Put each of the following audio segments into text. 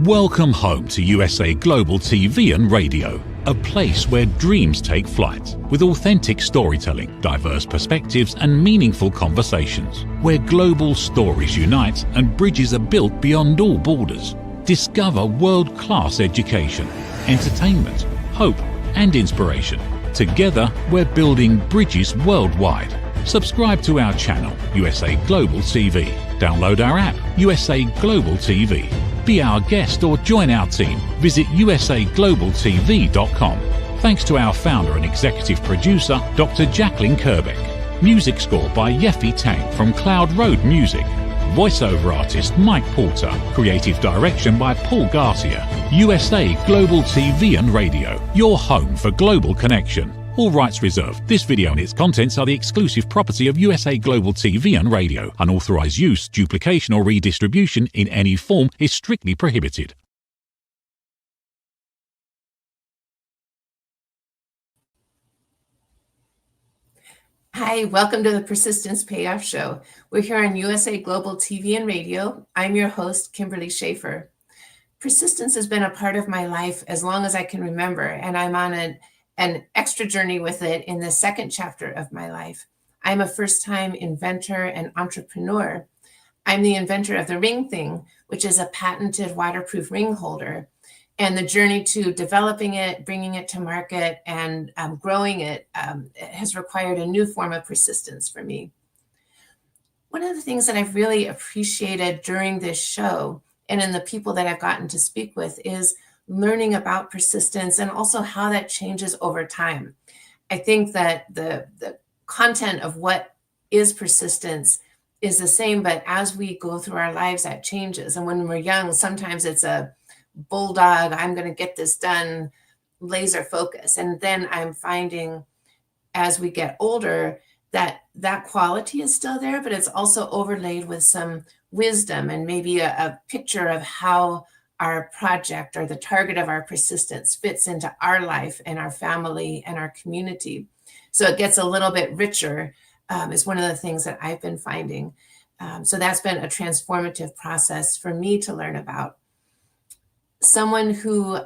Welcome home to USA Global TV and Radio, a place where dreams take flight, with authentic storytelling, diverse perspectives and meaningful conversations, where global stories unite and bridges are built beyond all borders. Discover world-class education, entertainment, hope and inspiration. Together, we're building bridges worldwide. Subscribe to our channel, USA Global TV. Download our app, USA Global TV. Be our guest or join our team. Visit usaglobaltv.com. Thanks to our founder and executive producer, Dr. Jacqueline Kerbeck. Music score by Yeffy Tang from Cloud Road Music. Voiceover artist Mike Porter. Creative direction by Paul Garcia. USA Global TV and Radio, your home for global connection. All rights reserved. This video and its contents are the exclusive property of USA Global TV and Radio. Unauthorized use, duplication or redistribution in any form is strictly prohibited. Hi, welcome to the Persistence Payoff Show. We're here on USA Global TV and Radio. I'm your host, Kimberly SCHAFER. Persistence has been a part of my life as long as I can remember, and I'm on an extra journey with it in the second chapter of my life. I'm a first-time inventor and entrepreneur. I'm the inventor of the ring thing, which is a patented waterproof ring holder. And the journey to developing it, bringing it to market, and growing it has required a new form of persistence for me. One of the things that I've really appreciated during this show and in the people that I've gotten to speak with is learning about persistence and also how that changes over time. I think that the content of what is persistence is the same, but as we go through our lives, that changes. And when we're young, sometimes it's a bulldog, I'm going to get this done, laser focus. And then I'm finding as we get older that that quality is still there, but it's also overlaid with some wisdom and maybe a picture of how our project or the target of our persistence fits into our life and our family and our community. So it gets a little bit richer is one of the things that I've been finding. So that's been a transformative process for me to learn about. Someone who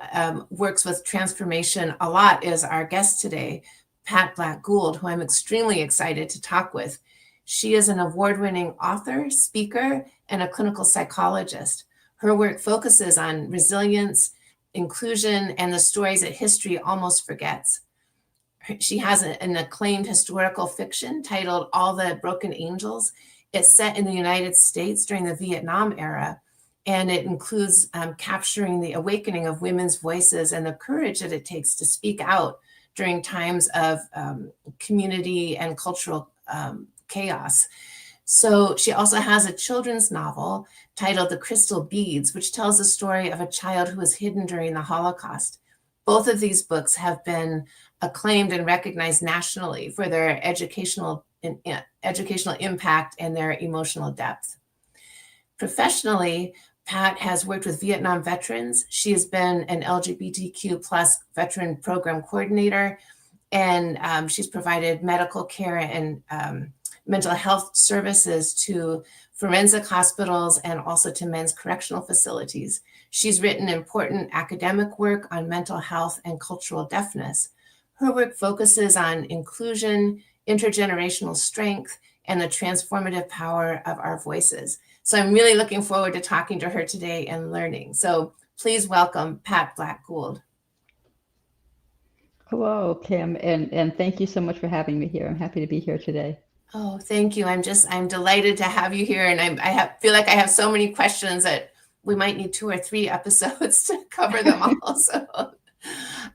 works with transformation a lot is our guest today, Pat BLACK-GOULD, who I'm extremely excited to talk with. She is an award-winning author, speaker, and a clinical psychologist. Her work focuses on resilience, inclusion, and the stories that history almost forgets. She has an acclaimed historical fiction titled All the Broken Angels. It's set in the United States during the Vietnam era, and it includes capturing the awakening of women's voices and the courage that it takes to speak out during times of community and cultural chaos. So she also has a children's novel titled The Crystal Beads, which tells the story of a child who was hidden during the Holocaust. Both of these books have been acclaimed and recognized nationally for their educational impact and their emotional depth. Professionally, Pat has worked with Vietnam veterans. She has been an LGBTQ+ veteran program coordinator, and she's provided medical care and mental health services to forensic hospitals and also to men's correctional facilities. She's written important academic work on mental health and cultural deafness. Her work focuses on inclusion, intergenerational strength, and the transformative power of our voices. So I'm really looking forward to talking to her today and learning. So please welcome Pat BLACK-GOULD. Hello, Kim, and thank you so much for having me here. I'm happy to be here today. Oh, thank you. I'm delighted to have you here. And I feel like I have so many questions that we might need 2 or 3 episodes to cover them all. So,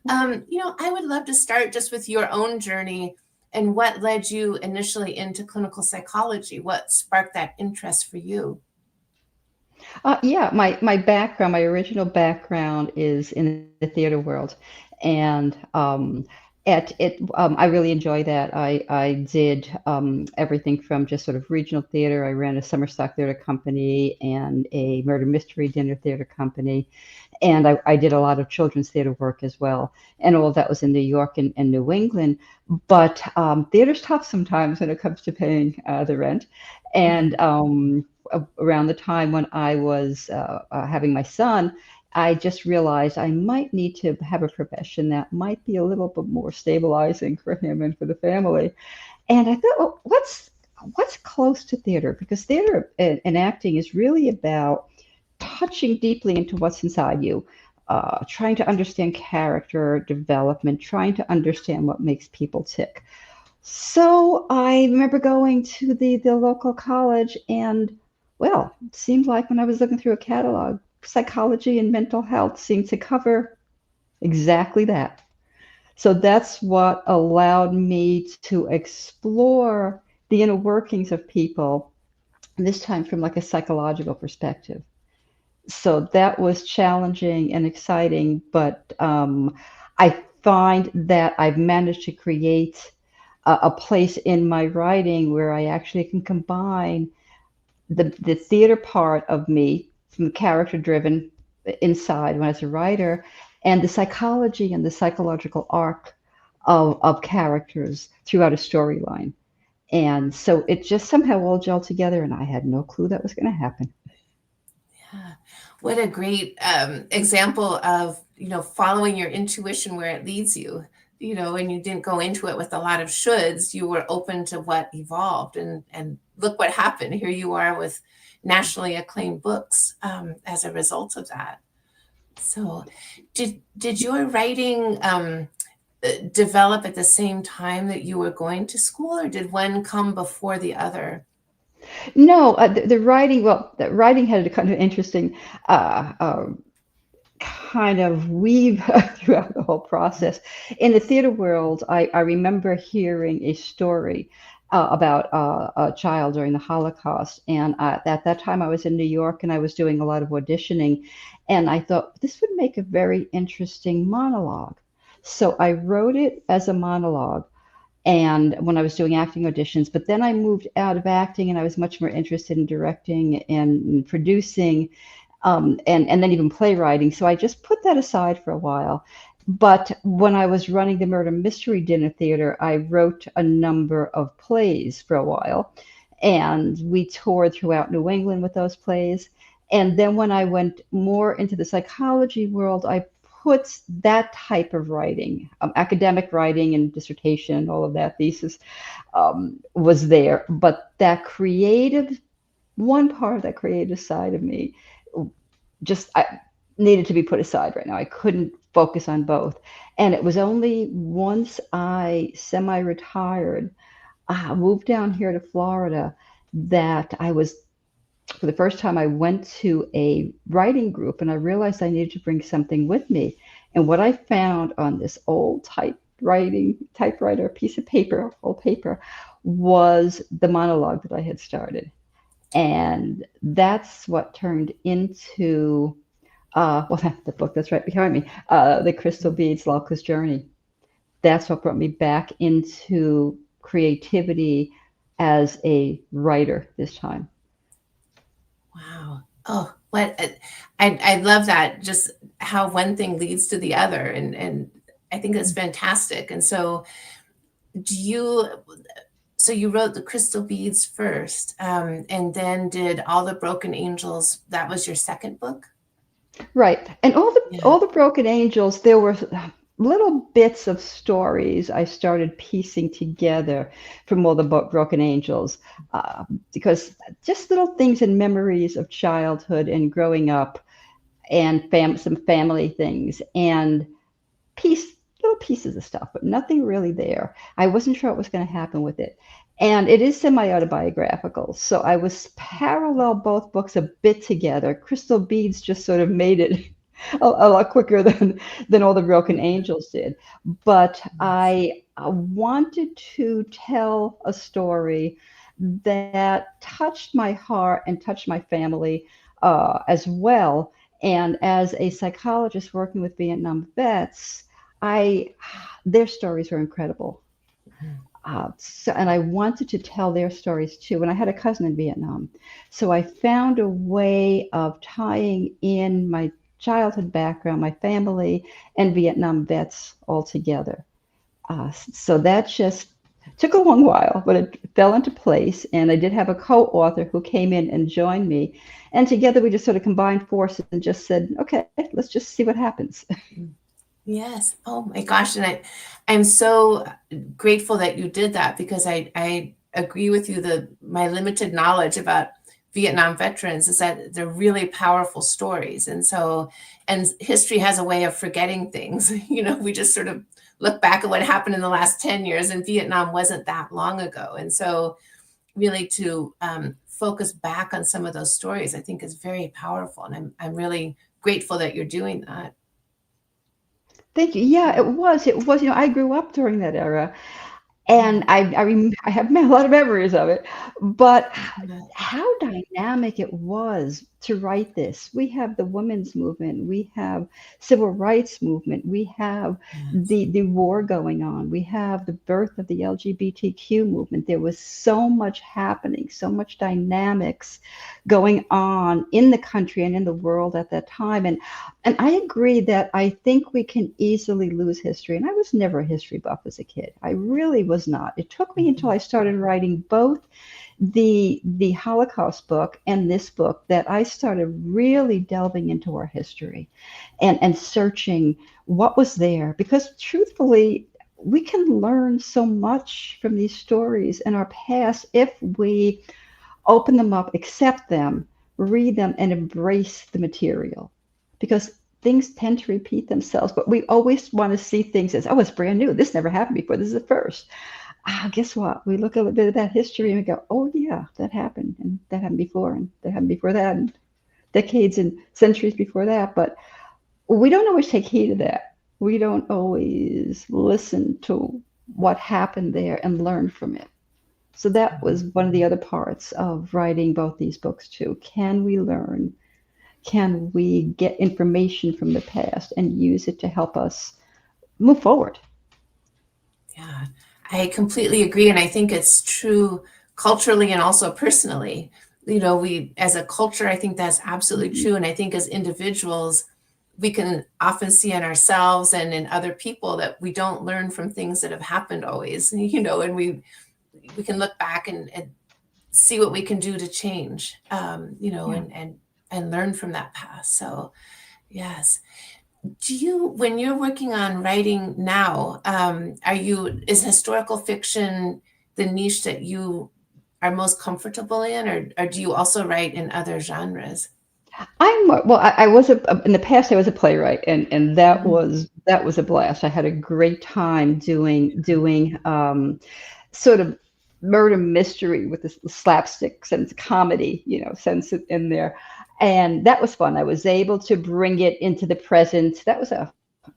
I would love to start just with your own journey and what led you initially into clinical psychology. What sparked that interest for you? Yeah, my background, my original background is in the theater world. And I really enjoy that. I did everything from just sort of regional theater. I ran a summer stock theater company and a murder mystery dinner theater company. And I did a lot of children's theater work as well. And all of that was in New York and New England. But theater's tough sometimes when it comes to paying the rent. And around the time when I was having my son, I just realized I might need to have a profession that might be a little bit more stabilizing for him and for the family. And I thought, well, what's close to theater? Because theater and acting is really about touching deeply into what's inside you, trying to understand character development, trying to understand what makes people tick. So I remember going to the local college, and well, it seemed like when I was looking through a catalog, psychology and mental health seemed to cover exactly that. So that's what allowed me to explore the inner workings of people, this time from like a psychological perspective. So that was challenging and exciting, but I find that I've managed to create a place in my writing where I actually can combine the theater part of me from the character driven inside when I was a writer and the psychology and the psychological arc of characters throughout a storyline. And so it just somehow all gelled together, and I had no clue that was going to happen. Yeah. What a great example of, following your intuition where it leads you, and you didn't go into it with a lot of shoulds. You were open to what evolved, and look what happened. Here you are with nationally acclaimed books as a result of that. So did your writing develop at the same time that you were going to school, or did one come before the other? No, the writing, well, the writing had a kind of interesting uh, uh, kind of weave throughout the whole process. In the theater world, I remember hearing a story about a child during the Holocaust. And at that time, I was in New York and I was doing a lot of auditioning. And I thought this would make a very interesting monologue. So I wrote it as a monologue. And when I was doing acting auditions, but then I moved out of acting and I was much more interested in directing and producing, and then even playwriting. So I just put that aside for a while. But when I was running the Murder Mystery Dinner Theater, I wrote a number of plays for a while. And we toured throughout New England with those plays. And then when I went more into the psychology world, I put that type of writing, academic writing and dissertation, all of that thesis was there. But that creative, one part of that creative side of me just needed to be put aside right now. I couldn't focus on both. And it was only once I semi-retired, moved down here to Florida, that I was, for the first time, I went to a writing group and I realized I needed to bring something with me. And what I found on this old typewriter, piece of paper, old paper, was the monologue that I had started. And that's what turned into, well, the book that's right behind me, The Crystal Beads, Lolka's Journey. That's what brought me back into creativity as a writer this time. Wow. Oh, I love that, just how one thing leads to the other. And I think that's fantastic. And so you wrote The Crystal Beads first, and then did All the Broken Angels. That was your second book? Right. And all the Broken Angels, there were little bits of stories I started piecing together from all the Broken Angels, because just little things and memories of childhood and growing up, and some family things, and little pieces of stuff, but nothing really there. I wasn't sure what was going to happen with it. And it is semi-autobiographical. So I was parallel both books a bit together. Crystal Beads just sort of made it a lot quicker than all the Broken Angels did. But I wanted to tell a story that touched my heart and touched my family as well. And as a psychologist working with Vietnam vets, their stories were incredible. And I wanted to tell their stories too. And I had a cousin in Vietnam. So I found a way of tying in my childhood background, my family, and Vietnam vets all together. So that just Took a long while, but it fell into place. And I did have a co-author who came in and joined me. And together we just sort of combined forces and just said, okay, let's just see what happens. Yes. Oh my gosh. And I'm so grateful that you did that, because I agree with you. My limited knowledge about Vietnam veterans is that they're really powerful stories. And history has a way of forgetting things. We just sort of look back at what happened in the last 10 years, and Vietnam wasn't that long ago. And so really to focus back on some of those stories, I think is very powerful. And I'm really grateful that you're doing that. Thank you. Yeah, it was. I grew up during that era. And I have a lot of memories of it, but how dynamic it was to write this. We have the women's movement, we have civil rights movement, we have the war going on, we have the birth of the LGBTQ movement. There was so much happening, so much dynamics going on in the country and in the world at that time. And I agree that I think we can easily lose history. And I was never a history buff as a kid. I really was not. It took me until I started writing both the Holocaust book and this book that I started really delving into our history and searching what was there. Because truthfully, we can learn so much from these stories in our past if we open them up, accept them, read them, and embrace the material. Because things tend to repeat themselves, but we always want to see things as, oh, it's brand new. This never happened before. This is the first. Guess what? We look at a bit of that history and we go, oh, yeah, that happened. And that happened before. And that happened before that. And decades and centuries before that. But we don't always take heed of that. We don't always listen to what happened there and learn from it. So that was one of the other parts of writing both these books too. Can we learn? Can we get information from the past and use it to help us move forward? Yeah, I completely agree. And I think it's true culturally and also personally. We, as a culture, I think that's absolutely true. And I think as individuals, we can often see in ourselves and in other people that we don't learn from things that have happened always, and we can look back and see what we can do to change, and learn from that past. So, yes. When you're working on writing now, is historical fiction the niche that you are most comfortable in, or do you also write in other genres? I was in the past. I was a playwright, and that was a blast. I had a great time doing sort of murder mystery with the slapstick and comedy, sense in there. And that was fun. I was able to bring it into the present. That was a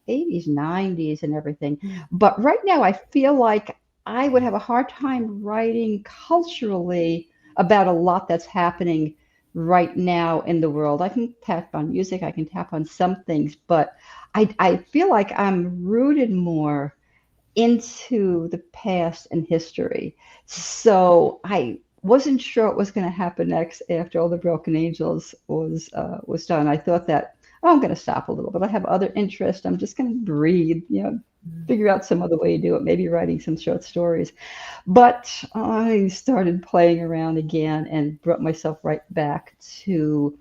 80s, 90s and everything. But right now I feel like I would have a hard time writing culturally about a lot that's happening right now in the world. I can tap on music, I can tap on some things, but I feel like I'm rooted more into the past and history. So I wasn't sure what was going to happen next after All the Broken Angels was done. I thought that, I'm going to stop a little, but I have other interests. I'm just going to breathe, figure out some other way to do it, maybe writing some short stories. But I started playing around again and brought myself right back to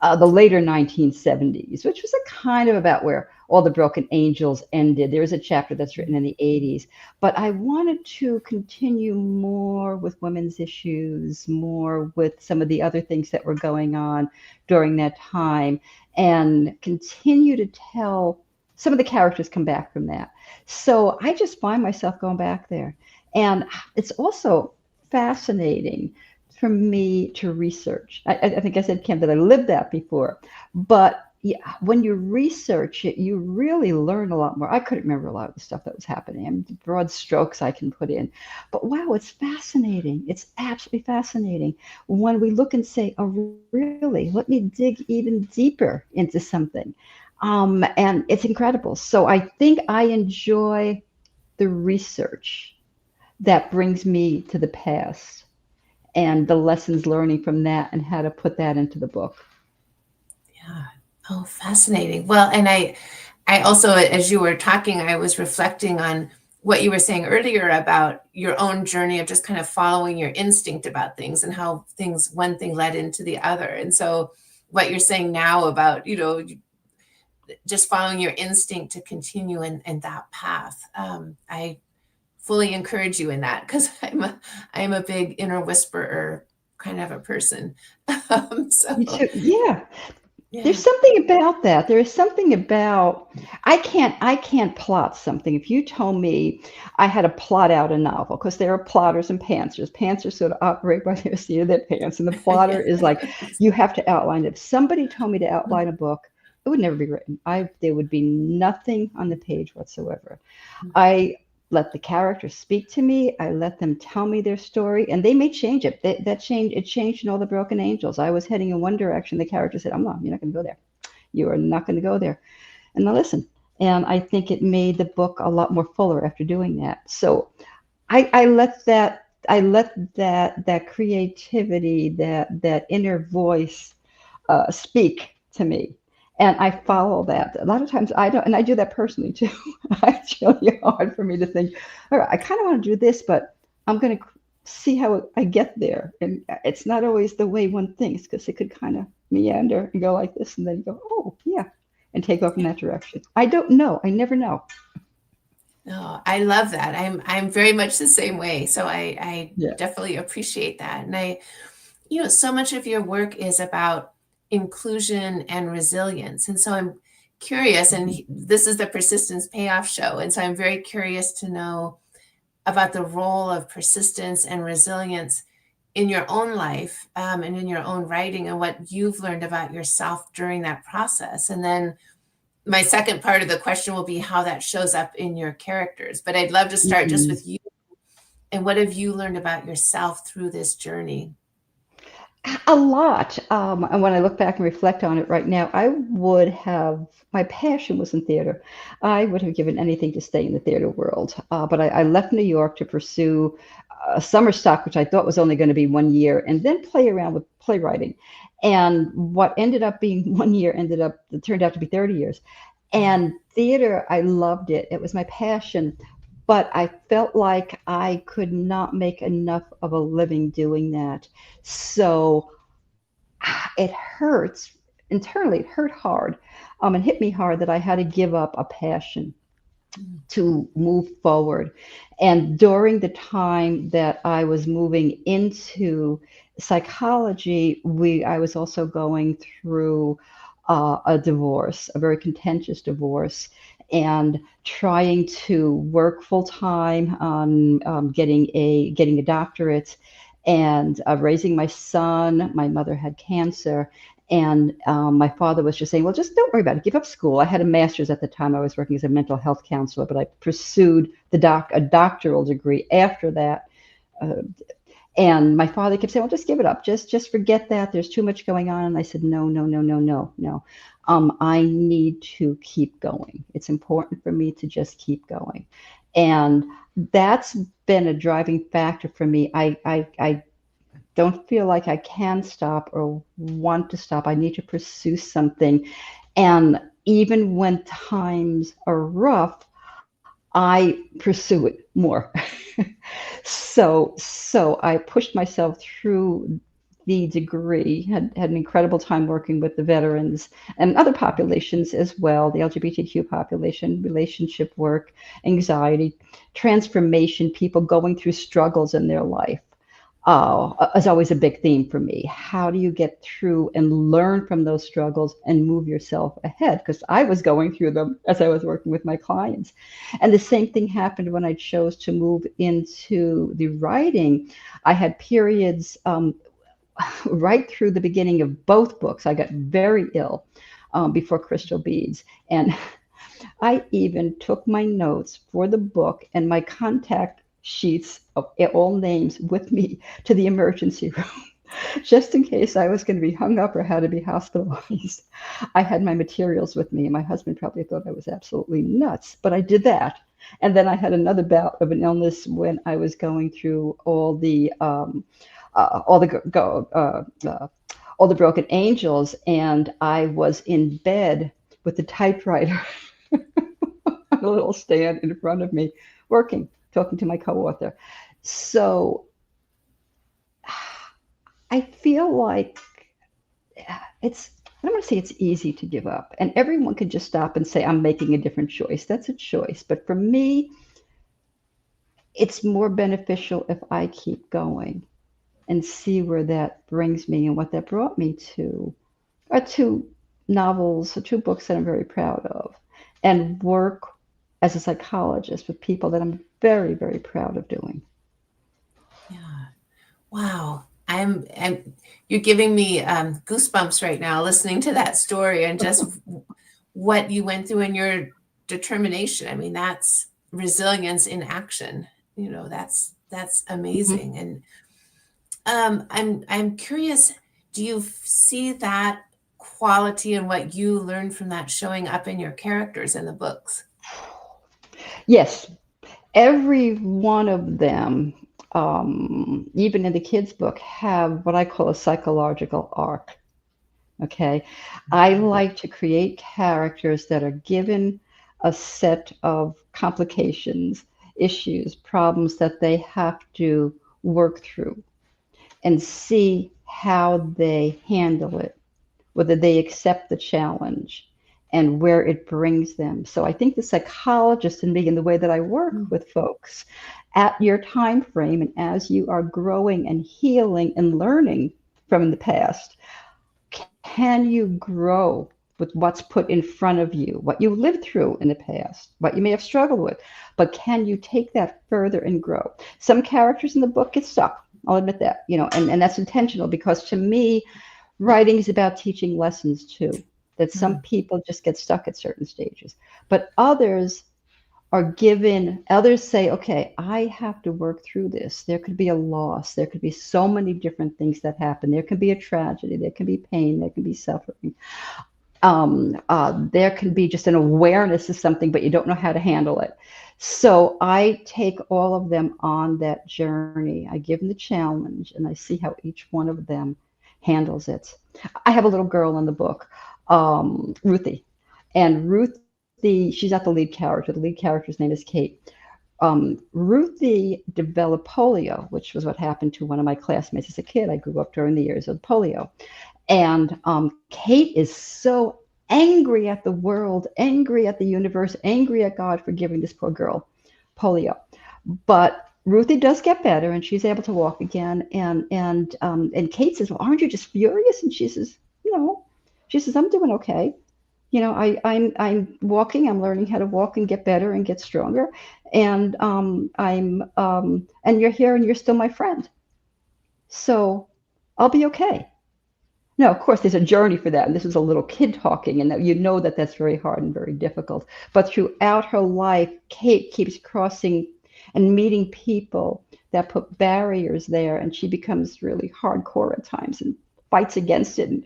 the later 1970s, which was a kind of about where All the Broken Angels ended. There is a chapter that's written in the 80s, but I wanted to continue more with women's issues, more with some of the other things that were going on during that time, and continue to tell some of the characters come back from that. So I just find myself going back there. And it's also fascinating for me to research. I think I said, Kim, that I lived that before, but when you research it, you really learn a lot more. I couldn't remember a lot of the stuff that was happening. I mean, broad strokes I can put in, but wow, it's fascinating. It's absolutely fascinating when we look and say, oh, really? Let me dig even deeper into something. And it's incredible. So I think I enjoy the research that brings me to the past and the lessons learning from that and how to put that into the book. Yeah. Oh, fascinating. Well, and I also, as you were talking, I was reflecting on what you were saying earlier about your own journey of just kind of following your instinct about things and how things, one thing led into the other. And so what you're saying now about, just following your instinct to continue in that path. I fully encourage you in that, because I'm a big inner whisperer kind of a person. So Me too. Yeah. yeah. There's something about that. There is something about I can't plot something. If you told me I had to plot out a novel, because there are plotters and pantsers. Pantsers sort of operate by the seat of their pants, and the plotter is like you have to outline it. If somebody told me to outline a book, it would never be written. There would be nothing on the page whatsoever. I let the characters speak to me. I let them tell me their story, and they may change it. It changed in All the Broken Angels. I was heading in one direction. The character said, "I'm not. You're not going to go there. You are not going to go there." And I listened, and I think it made the book a lot more fuller after doing that. So I let that creativity, that inner voice, speak to me. And I follow that. A lot of times I don't, and I do that personally too. It's really hard for me to think, all right, I kind of want to do this, but I'm going to see how I get there. And it's not always the way one thinks, because it could kind of meander and go like this, and then go, oh, yeah, and take off in that direction. I don't know. I never know. No, I love that. I'm very much the same way. So I Yeah. definitely appreciate that. And so much of your work is about inclusion and resilience. And so I'm curious, and this is the Persistence Payoff Show. And so I'm very curious to know about the role of persistence and resilience in your own life, and in your own writing, and what you've learned about yourself during that process. And then my second part of the question will be how that shows up in your characters. But I'd love to start just with you. And what have you learned about yourself through this journey? A lot. And when I look back and reflect on it right now, my passion was in theater. I would have given anything to stay in the theater world. But I left New York to pursue a summer stock, which I thought was only going to be 1 year, and then play around with playwriting. And what ended up being 1 year it turned out to be 30 years. And theater, I loved it. It was my passion. But I felt like I could not make enough of a living doing that. So it hurts internally. It hurt hard. It hit me hard that I had to give up a passion to move forward. And during the time that I was moving into psychology, I was also going through a divorce, a very contentious divorce, and trying to work full time on getting a doctorate, and raising my son. My mother had cancer, and my father was just saying, well, just don't worry about it. Give up school. I had a master's at the time. I was working as a mental health counselor, but I pursued a doctoral degree after that. And my father kept saying, well, just give it up. Just forget that. There's too much going on. And I said, no. I need to keep going. It's important for me to just keep going. And that's been a driving factor for me. I don't feel like I can stop or want to stop. I need to pursue something. And even when times are rough, I pursue it more. So I pushed myself through the degree, had an incredible time working with the veterans and other populations as well, the LGBTQ population, relationship work, anxiety, transformation, people going through struggles in their life. Is always a big theme for me. How do you get through and learn from those struggles and move yourself ahead? Because I was going through them as I was working with my clients. And the same thing happened when I chose to move into the writing. I had periods right through the beginning of both books. I got very ill before Crystal Beads. And I even took my notes for the book and my contact sheets of all names with me to the emergency room, just in case I was going to be hung up or had to be hospitalized. I had my materials with me, and my husband probably thought I was absolutely nuts, but I did that. And then I had another bout of an illness when I was going through all the Broken Angels, and I was in bed with the typewriter on a little stand in front of me, working, talking to my co-author. So I feel like it's, I don't want to say it's easy to give up. And everyone could just stop and say, I'm making a different choice. That's a choice. But for me, it's more beneficial if I keep going and see where that brings me. And what that brought me to are two novels, or two books that I'm very proud of, and work as a psychologist with people that I'm very, very proud of doing. Yeah. Wow. You're giving me goosebumps right now listening to that story and just what you went through and your determination. I mean, that's resilience in action. You know, that's amazing. Mm-hmm. And I'm curious, do you see that quality and what you learned from that showing up in your characters in the books? Yes, every one of them, even in the kids' book, have what I call a psychological arc. Okay. I like to create characters that are given a set of complications, issues, problems that they have to work through and see how they handle it, whether they accept the challenge and where it brings them. So I think the psychologist in me and the way that I work with folks at your time frame and as you are growing and healing and learning from the past, can you grow with what's put in front of you, what you lived through in the past, what you may have struggled with, but can you take that further and grow? Some characters in the book get stuck. I'll admit that, and that's intentional because to me, writing is about teaching lessons too, that some people just get stuck at certain stages, but others say, okay, I have to work through this. There could be a loss. There could be so many different things that happen. There can be a tragedy. There can be pain. There can be suffering. There can be just an awareness of something, but you don't know how to handle it. So I take all of them on that journey. I give them the challenge and I see how each one of them handles it. I have a little girl in the book, Ruthie, and she's not the lead character. The lead character's name is Kate. Ruthie developed polio, which was what happened to one of my classmates as a kid. I grew up during the years of polio. And Kate is so angry at the world, angry at the universe, angry at God for giving this poor girl polio. But Ruthie does get better and she's able to walk again. And Kate says, well, aren't you just furious? And she says, no. She says, I'm doing okay. I'm walking, I'm learning how to walk and get better and get stronger. And and you're here and you're still my friend. So I'll be okay. Now, of course, there's a journey for that. And this is a little kid talking, and that that's very hard and very difficult. But throughout her life, Kate keeps crossing and meeting people that put barriers there. And she becomes really hardcore at times and fights against it and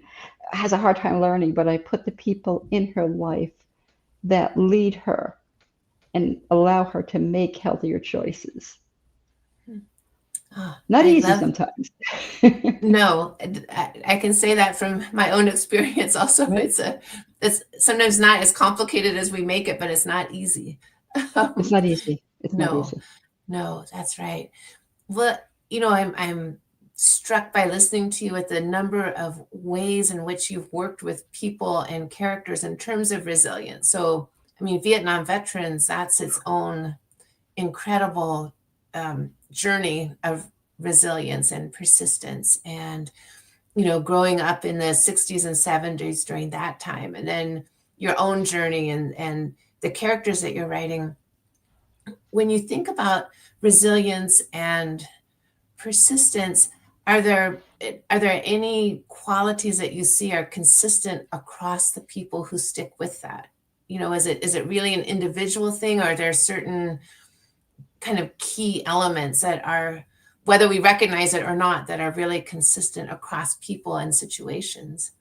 has a hard time learning, but I put the people in her life that lead her and allow her to make healthier choices. Not easy sometimes. No, I can say that from my own experience also. Right. It's sometimes not as complicated as we make it, but it's not easy. It's not easy. It's not easy. No, that's right. Well, I'm struck by listening to you at the number of ways in which you've worked with people and characters in terms of resilience. So, I mean, Vietnam veterans, that's its own incredible journey of resilience and persistence. And, growing up in the 60s and 70s during that time, and then your own journey and the characters that you're writing. When you think about resilience and persistence, are there any qualities that you see are consistent across the people who stick with that? Is it really an individual thing, or are there certain kind of key elements that are, whether we recognize it or not, that are really consistent across people and situations?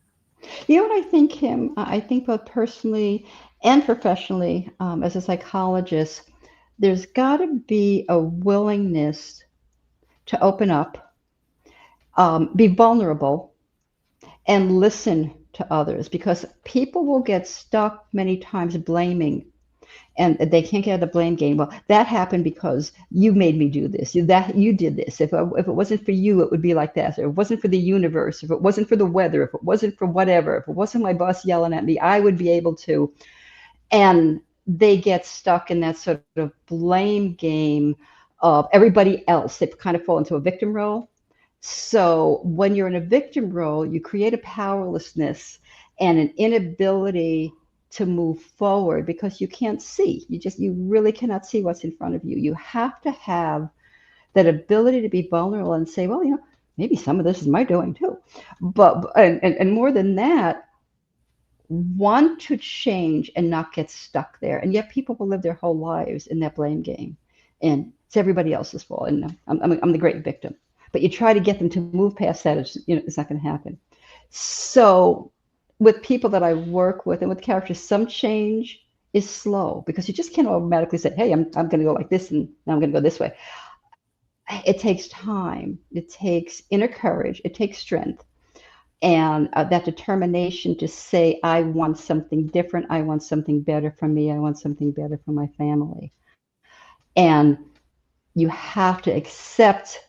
You know what I think, Kim? I think both personally and professionally, as a psychologist, there's got to be a willingness to open up, be vulnerable, and listen to others, because people will get stuck many times blaming and they can't get out of the blame game. Well, that happened because you made me do this. You did this. If it wasn't for you, it would be like that. Or if it wasn't for the universe, if it wasn't for the weather, if it wasn't for whatever, if it wasn't my boss yelling at me, I would be able to. And they get stuck in that sort of blame game of everybody else. They kind of fall into a victim role. So when you're in a victim role, you create a powerlessness and an inability to move forward because you can't see. You really cannot see what's in front of you. You have to have that ability to be vulnerable and say, well, maybe some of this is my doing too. But and more than that, want to change and not get stuck there. And yet people will live their whole lives in that blame game, and it's everybody else's fault. And I'm the great victim. But you try to get them to move past that, it's not going to happen. So with people that I work with and with characters, some change is slow because you just can't automatically say, hey, I'm going to go like this and now I'm going to go this way. It takes time. It takes inner courage. It takes strength. And that determination to say, I want something different. I want something better for me. I want something better for my family. And you have to accept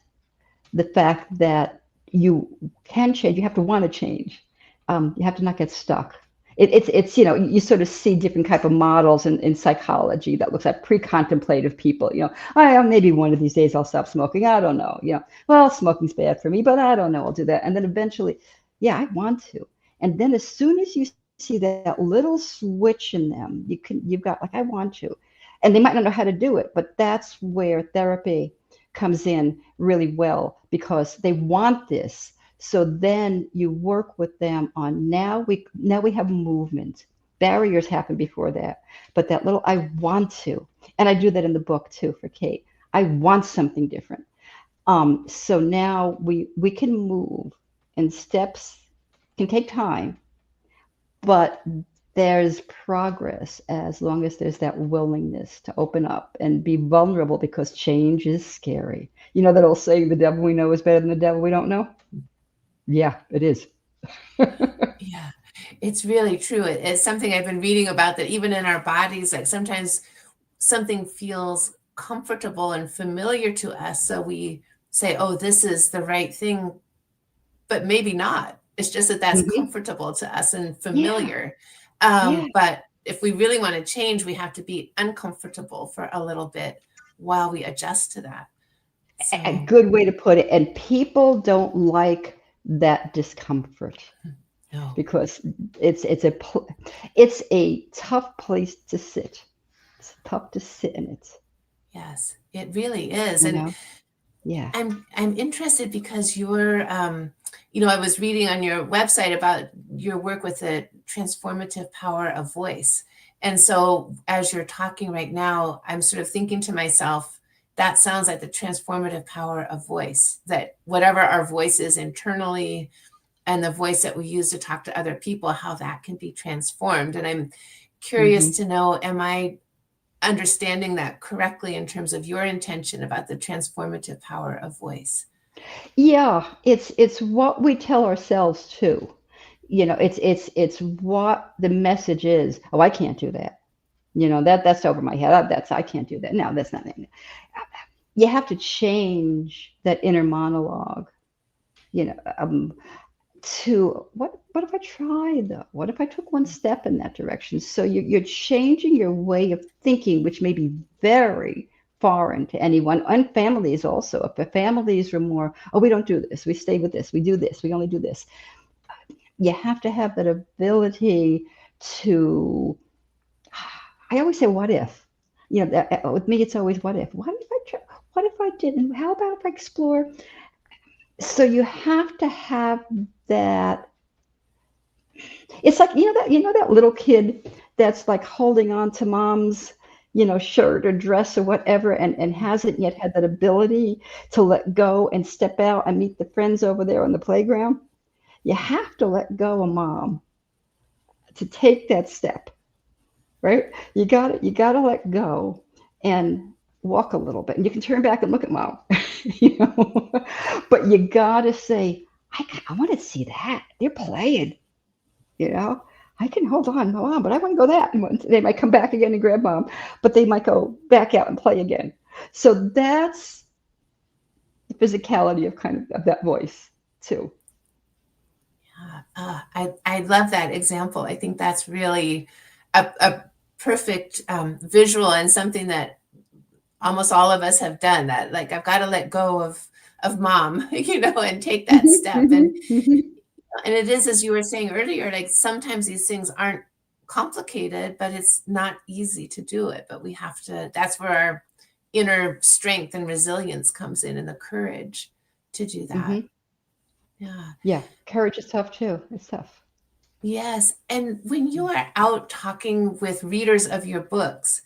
the fact that you can change. You have to want to change. You have to not get stuck. It's you sort of see different type of models in psychology that looks at pre-contemplative people. Maybe one of these days I'll stop smoking. I don't know. Well, smoking's bad for me, but I don't know. I'll do that. And then eventually, yeah, I want to. And then as soon as you see that little switch in them, you've got like, I want to. And they might not know how to do it, but that's where therapy comes in really well because they want this. So then you work with them on now we have movement. Barriers happen before that, but that little I want to, and I do that in the book too for Kate. I want something different. So now we can move, and steps can take time, but there's progress as long as there's that willingness to open up and be vulnerable because change is scary. You know that old saying, the devil we know is better than the devil we don't know? Yeah, it is. Yeah, it's really true. It's something I've been reading about, that even in our bodies, like sometimes something feels comfortable and familiar to us. So we say, oh, this is the right thing, but maybe not. It's just that's comfortable to us and familiar. Yeah. But if we really want to change, we have to be uncomfortable for a little bit while we adjust to that. So. A good way to put it. And people don't like that discomfort. No. Because it's a tough place to sit. It's tough to sit in it. Yes, it really is. And yeah, I'm interested because you're, I was reading on your website about your work with the transformative power of voice. And so as you're talking right now, I'm sort of thinking to myself, that sounds like the transformative power of voice, that whatever our voice is internally and the voice that we use to talk to other people, how that can be transformed. And I'm curious to know, am I understanding that correctly in terms of your intention about the transformative power of voice? Yeah, it's what we tell ourselves too. It's what the message is. Oh, I can't do that. That's over my head. I can't do that. No, that's not it. You have to change that inner monologue, to what if I tried though? What if I took one step in that direction? So you're changing your way of thinking, which may be very foreign to anyone, and families also. If the families are more, oh, we don't do this, we stay with this, we do this, we only do this. You have to have that ability to, I always say, what if? With me, it's always what if? What if I try? What if I didn't? How about if I explore? So you have to have that. It's like, that little kid that's like holding on to mom's, shirt or dress or whatever, and hasn't yet had that ability to let go and step out and meet the friends over there on the playground. You have to let go of mom to take that step, right? You got to let go and walk a little bit, and you can turn back and look at mom, but you got to say, I want to see that. They're playing, I can hold on, Mom, but I want to go that. And they might come back again and grab Mom, but they might go back out and play again. So that's the physicality of of that voice too. I love that example. I think that's really a perfect visual, and something that almost all of us have done, that like, I've got to let go of Mom, and take that step. And it is, as you were saying earlier, like sometimes these things aren't complicated, but it's not easy to do it. But we have to, that's where our inner strength and resilience comes in, and the courage to do that. Yeah. Yeah. Courage is tough too. It's tough. Yes. And when you are out talking with readers of your books,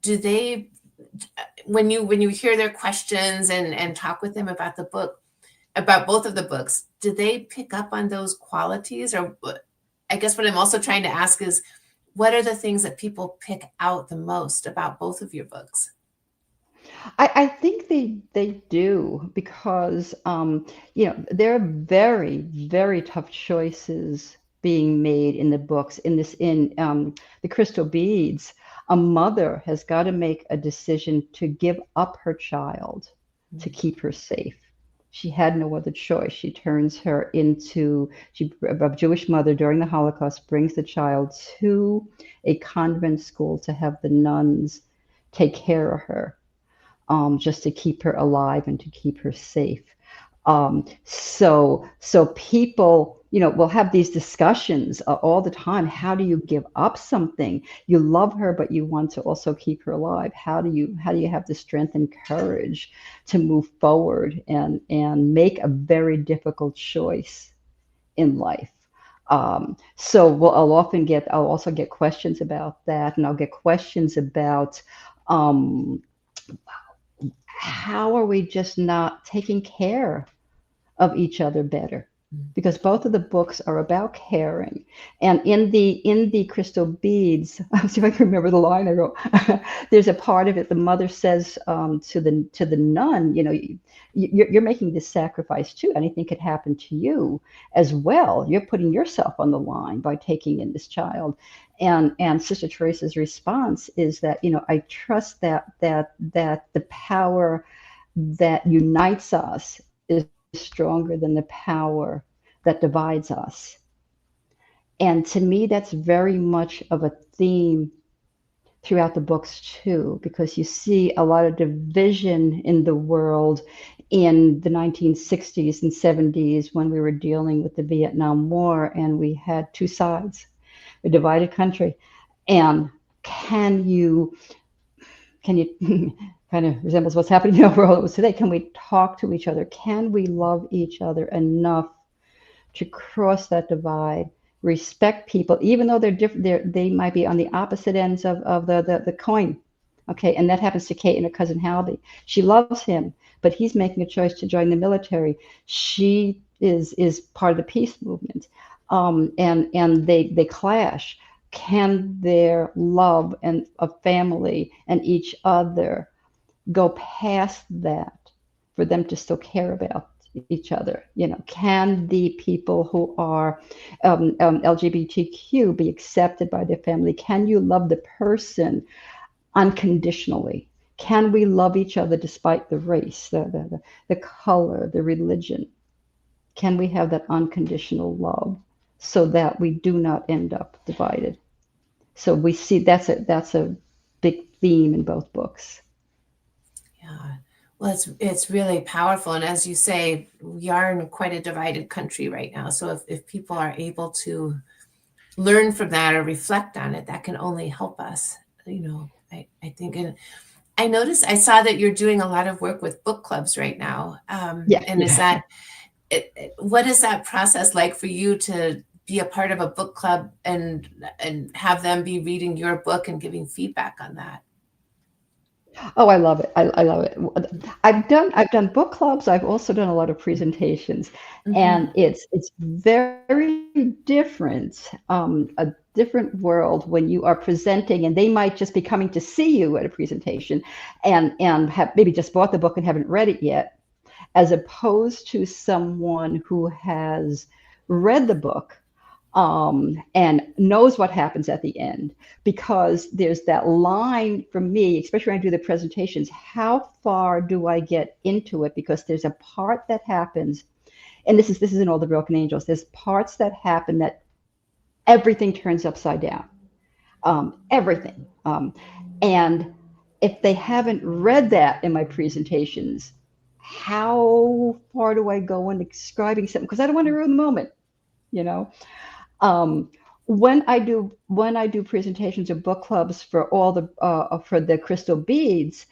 do they, when you hear their questions and talk with them about the book, about both of the books, do they pick up on those qualities? Or I guess what I'm also trying to ask is, what are the things that people pick out the most about both of your books? I think they do, because there are very, very tough choices being made in the books. In the Crystal Beads, a mother has got to make a decision to give up her child to keep her safe. She had no other choice. She turns her into, a Jewish mother during the Holocaust brings the child to a convent school to have the nuns take care of her, just to keep her alive and to keep her safe. So people, will have these discussions all the time. How do you give up something? You love her, but you want to also keep her alive. How do you have the strength and courage to move forward and make a very difficult choice in life? So I'll also get questions about that, and I'll get questions about, how are we just not taking care of each other better? Because both of the books are about caring. And in the Crystal Beads, I'll see if I can remember the line I wrote. There's a part of it, the mother says to the nun, you're making this sacrifice too. Anything could happen to you as well. You're putting yourself on the line by taking in this child. And Sister Teresa's response is that, I trust that the power that unites us is stronger than the power that divides us. And to me, that's very much of a theme throughout the books too, because you see a lot of division in the world in the 1960s and 70s, when we were dealing with the Vietnam War, and we had two sides, a divided country. And can you kind of resembles what's happening in the world today? Can we talk to each other? Can we love each other enough to cross that divide, respect people, even though they're different? They might be on the opposite ends of the coin. Okay, and that happens to Kate and her cousin Halby. She loves him, but he's making a choice to join the military. She is part of the peace movement, and they clash. Can their love and of family and each other go past that for them to still care about each other? Can the people who are LGBTQ be accepted by their family? Can you love the person unconditionally? Can we love each other despite the race, the color, the religion? Can we have that unconditional love so that we do not end up divided? So we see that's a big theme in both books. Yeah. Well, it's really powerful. And as you say, we are in quite a divided country right now. So if people are able to learn from that or reflect on it, that can only help us, I think. And I saw that you're doing a lot of work with book clubs right now. And is that, what is that process like for you to be a part of a book club and have them be reading your book and giving feedback on that? Oh, I love it. I love it. I've done book clubs. I've also done a lot of presentations, and it's very different, a different world when you are presenting, and they might just be coming to see you at a presentation and have maybe just bought the book and haven't read it yet, as opposed to someone who has read the book, and knows what happens at the end, because there's that line for me, especially when I do the presentations, how far do I get into it? Because there's a part that happens, and this is in All the Broken Angels, there's parts that happen that everything turns upside down, everything. And if they haven't read that in my presentations, how far do I go in describing something? Because I don't want to ruin the moment, you know. When I do presentations or book clubs for for the crystal beads,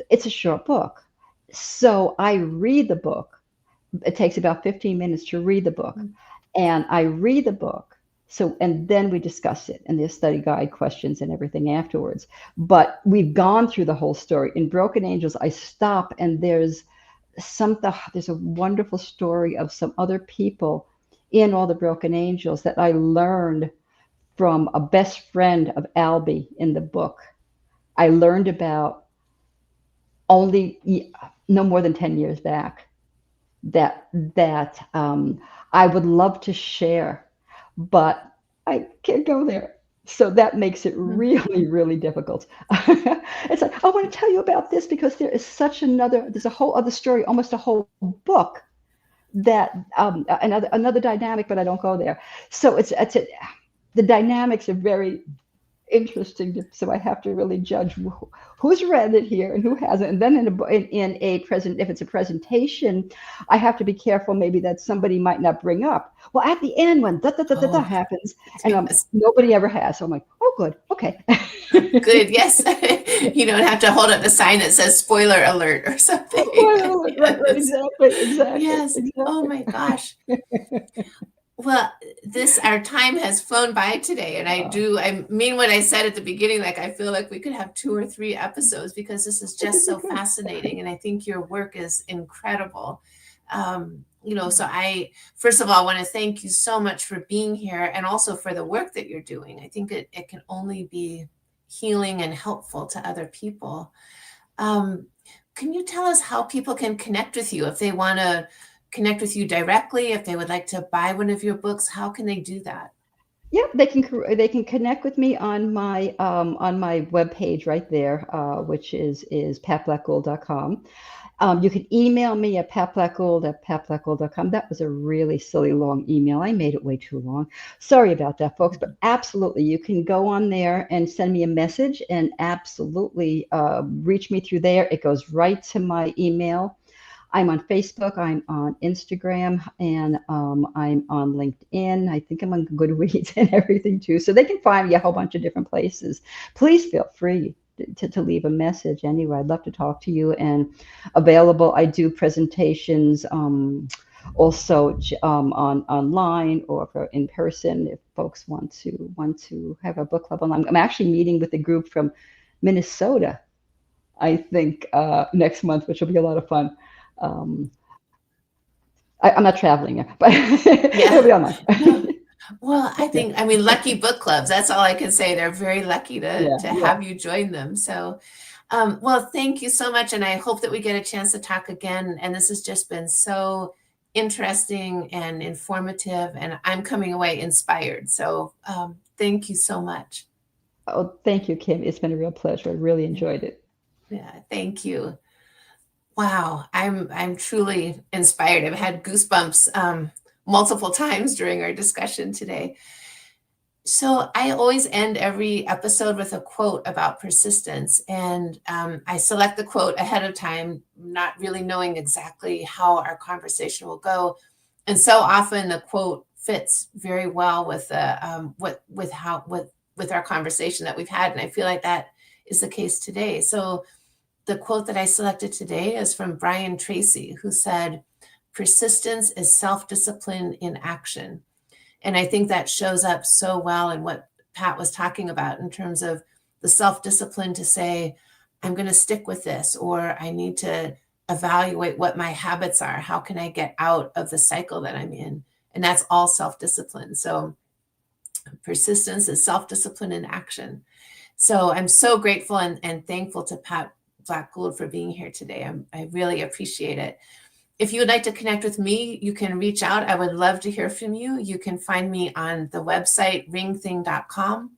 it's a short book, so I read the book. It takes about 15 minutes to read the book, and I read the book. So, and then we discuss it, and there's study guide questions and everything afterwards. But we've gone through the whole story. In Broken Angels, I stop, and there's a wonderful story of some other people in All the Broken Angels that I learned from a best friend of Albie in the book. I learned about only no more than 10 years back that I would love to share, but I can't go there. So that makes it really, really difficult. It's like, I want to tell you about this because there's a whole other story, almost a whole book that another dynamic, but I don't go there. So the dynamics are very interesting. So I have to really judge who's read it here and who hasn't. And then if it's a presentation, I have to be careful maybe that somebody might not bring up. Well, at the end when that happens, and nobody ever has. So I'm like, oh, good, okay. Good, yes. You don't have to hold up a sign that says spoiler alert or something. Spoiler alert, right, exactly. Yes. Exactly. Oh my gosh. Well, our time has flown by today, and I mean what I said at the beginning, like I feel like we could have 2 or 3 episodes because this is just so fascinating, and I think your work is incredible. So I, first of all, want to thank you so much for being here and also for the work that you're doing. I think it can only be healing and helpful to other people. Can you tell us how people can connect with you if they want to connect with you directly, if they would like to buy one of your books? How can they do that? Yeah, they can connect with me on my webpage right there, which is patblackgould.com. You can email me at patblackgould@patblackgould.com. That was a really silly long email. I made it way too long. Sorry about that, folks, but absolutely, you can go on there and send me a message and absolutely reach me through there. It goes right to my email. I'm on Facebook, I'm on Instagram, and I'm on LinkedIn. I think I'm on Goodreads and everything too. So they can find me a whole bunch of different places. Please feel free to leave a message anyway. I'd love to talk to you, and available. I do presentations also online or in person if folks want to have a book club online. I'm actually meeting with a group from Minnesota, I think, next month, which will be a lot of fun. I'm not traveling yet, but it'll be online. Well, I mean, lucky book clubs. That's all I can say. They're very lucky to have you join them. So, well, thank you so much. And I hope that we get a chance to talk again. And this has just been so interesting and informative. And I'm coming away inspired. So thank you so much. Oh, thank you, Kim. It's been a real pleasure. I really enjoyed it. Yeah, thank you. Wow, I'm truly inspired. I've had goosebumps multiple times during our discussion today. So I always end every episode with a quote about persistence, and I select the quote ahead of time, not really knowing exactly how our conversation will go. And so often the quote fits very well with the with our conversation that we've had, and I feel like that is the case today. So the quote that I selected today is from Brian Tracy, who said, "Persistence is self-discipline in action." And I think that shows up so well in what Pat was talking about in terms of the self-discipline to say, I'm going to stick with this, or I need to evaluate what my habits are. How can I get out of the cycle that I'm in? And that's all self-discipline. So persistence is self-discipline in action. So I'm so grateful and thankful to Pat Black-Gould for being here today. I really appreciate it. If you would like to connect with me, you can reach out. I would love to hear from you. You can find me on the website ringthing.com.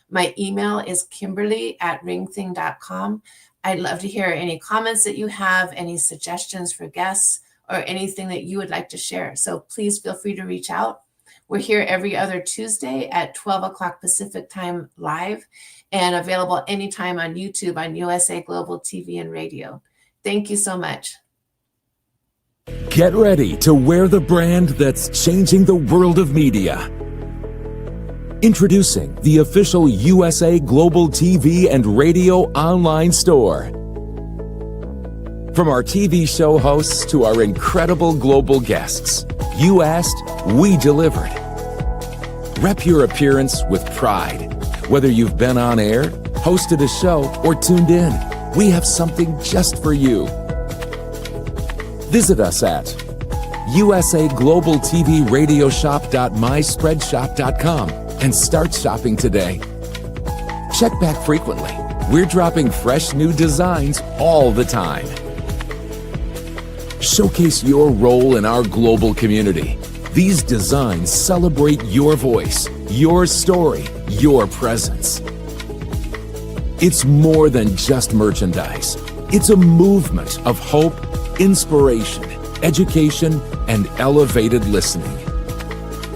My email is kimberly@ringthing.com. I'd love to hear any comments that you have, any suggestions for guests, or anything that you would like to share. So please feel free to reach out. We're here every other Tuesday at 12 o'clock Pacific time live and available anytime on YouTube on USA Global TV and Radio. Thank you so much. Get ready to wear the brand that's changing the world of media. Introducing the official USA Global TV and Radio online store. From our TV show hosts to our incredible global guests, you asked, we delivered. Rep your appearance with pride. Whether you've been on air, hosted a show, or tuned in, we have something just for you. Visit us at usaglobaltvradioshoп.myspreadshop.com and start shopping today. Check back frequently. We're dropping fresh new designs all the time. Showcase your role in our global community. These designs celebrate your voice, your story, your presence. It's more than just merchandise. It's a movement of hope, inspiration, education, and elevated listening.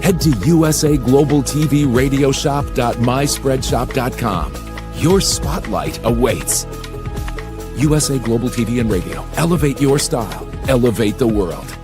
Head to usaglobaltvradioshoп.myspreadshop.com. Your spotlight awaits. USA Global TV and Radio. Elevate your style. Elevate the world.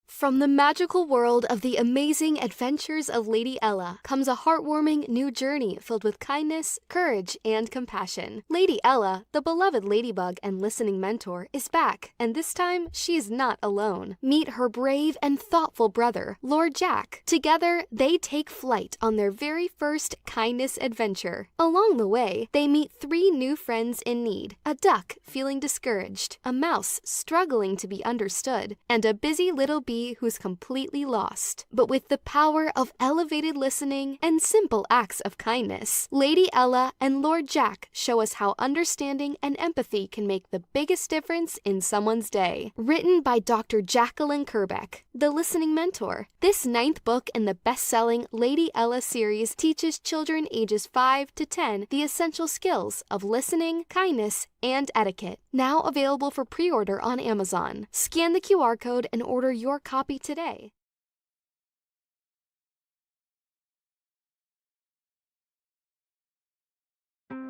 From the magical world of the amazing adventures of Lady Ella comes a heartwarming new journey filled with kindness, courage, and compassion. Lady Ella, the beloved ladybug and listening mentor, is back, and this time she is not alone. Meet her brave and thoughtful brother, Lord Jack. Together, they take flight on their very first kindness adventure. Along the way, they meet 3 new friends in need: a duck feeling discouraged, a mouse struggling to be understood, and a busy little bee who's completely lost. But with the power of elevated listening and simple acts of kindness, Lady Ella and Lord Jack show us how understanding and empathy can make the biggest difference in someone's day. Written by Dr. Jacqueline Kerbeck, the listening mentor, this 9th book in the best-selling Lady Ella series teaches children ages 5 to 10 the essential skills of listening, kindness, and etiquette. Now available for pre-order on Amazon. Scan the QR code and order your copy today.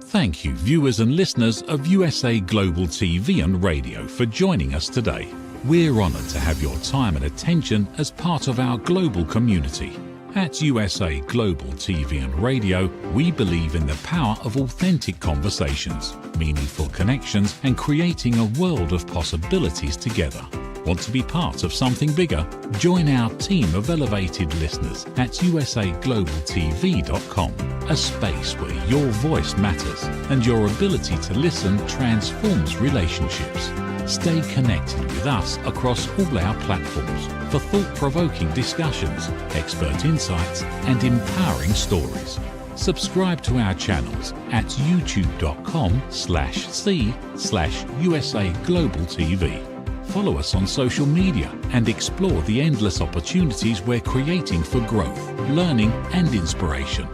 Thank you, viewers and listeners of USA Global TV and Radio, for joining us today. We're honoured to have your time and attention as part of our global community. At USA Global TV and Radio, we believe in the power of authentic conversations, meaningful connections, and creating a world of possibilities together. Want to be part of something bigger? Join our team of elevated listeners at usaglobaltv.com, a space where your voice matters and your ability to listen transforms relationships. Stay connected with us across all our platforms for thought-provoking discussions, expert insights, and empowering stories. Subscribe to our channels at youtube.com/c/USA Global TV. Follow us on social media and explore the endless opportunities we're creating for growth, learning, and inspiration.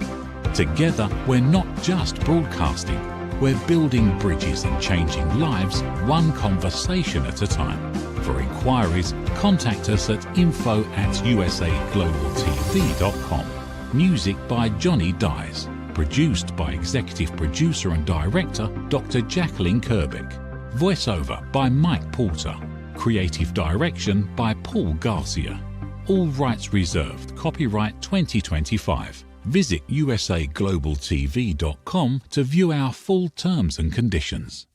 Together, we're not just broadcasting, we're building bridges and changing lives one conversation at a time. For inquiries, contact us at info@usaglobaltv.com. Music by Johnny Dyes. Produced by Executive Producer and Director Dr. Jacqueline Kerbeck. Voiceover by Mike Porter. Creative Direction by Paul Garcia. All rights reserved. Copyright 2025. Visit usaglobaltv.com to view our full terms and conditions.